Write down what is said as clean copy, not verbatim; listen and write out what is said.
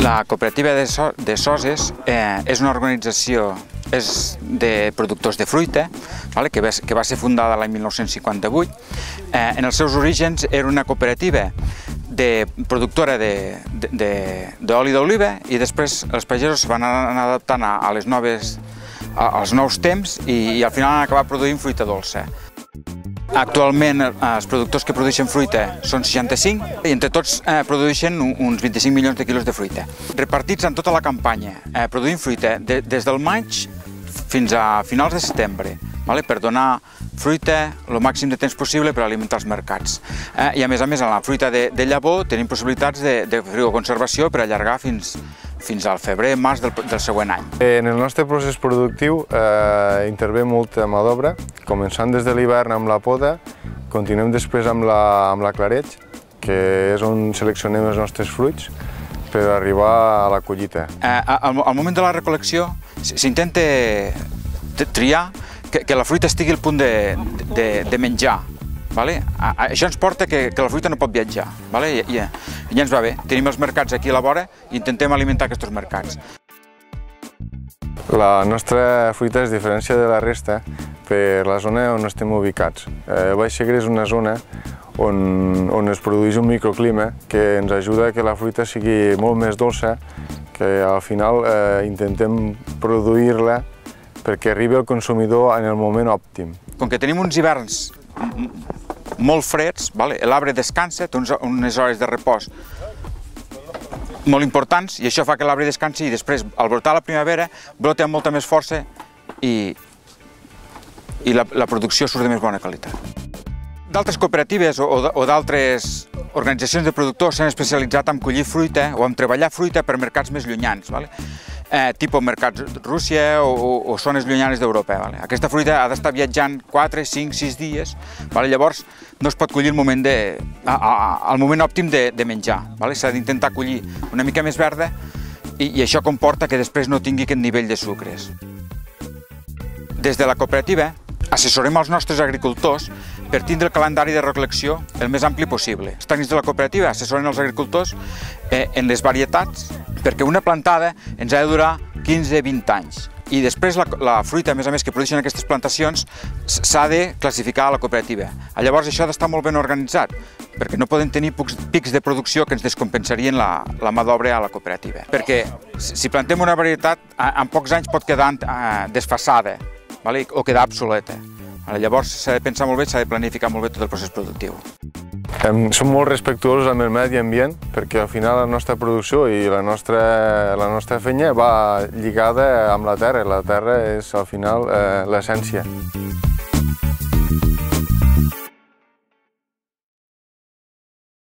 La cooperativa de Soses és una organització de productors de fruita, que va ser fundada l'any 1958. En els seus orígens era una cooperativa productora d'oli d'oliva i després els pagesos van anar adaptant als nous temps i al final han acabat produint fruita dolça. Actualment els productors que produeixen fruita són 65 i entre tots produeixen uns 25 milions de quilos de fruita. Repartits en tota la campanya, produint fruita des del maig fins a finals de setembre, per donar fruita el màxim de temps possible per alimentar els mercats. I a més, en la fruita de llavor tenim possibilitats de crioconservació per allargar fins al febrer-març del següent any. En el nostre procés productiu intervé molta mà d'obra, començant des de l'hivern amb la poda, continuem després amb la clareig, que és on seleccionem els nostres fruits per arribar a la collita. Al moment de la recol·lecció s'intenta triar que la fruita estigui al punt de menjar. Això ens porta que la fruita no pot viatjar i ja ens va bé. Tenim els mercats aquí a la vora i intentem alimentar aquests mercats. La nostra fruita es diferencia de la resta per la zona on estem ubicats. El Baix Segre és una zona on es produeix un microclima que ens ajuda a que la fruita sigui molt més dolça, que al final intentem produir-la perquè arribi al consumidor en el moment òptim. Com que tenim uns hiverns molt freds, l'arbre descansa, té unes hores de repòs molt importants i això fa que l'arbre descansi i després, al brotar la primavera, brota amb molta més força i la producció surt de més bona qualitat. D'altres cooperatives o d'altres organitzacions de productors s'han especialitzat en collir fruita o en treballar fruita per mercats més llunyans, tipus mercats Rússia o zones llunyanes d'Europa. Aquesta fruita ha d'estar viatjant 4, 5, 6 dies, llavors no es pot collir al moment òptim de menjar. S'ha d'intentar collir una mica més verda i això comporta que després no tingui aquest nivell de sucres. Des de la cooperativa assessorem els nostres agricultors per tindre el calendari de recol·lecció el més ampli possible. Els tècnics de la cooperativa assessoren els agricultors en les varietats perquè una plantada ens ha de durar 15-20 anys. I després la fruita, a més que produeixen aquestes plantacions, s'ha de classificar a la cooperativa. Llavors això ha d'estar molt ben organitzat, perquè no poden tenir pics de producció que ens descompensarien la mà d'obra a la cooperativa. Perquè si plantem una varietat, en pocs anys pot quedar desfasada o quedar obsoleta. Llavors s'ha de pensar molt bé, s'ha de planificar molt bé tot el procés productiu. Som molt respectuosos amb el medi ambient perquè al final la nostra producció i la nostra feina va lligada amb la terra. La terra és al final l'essència.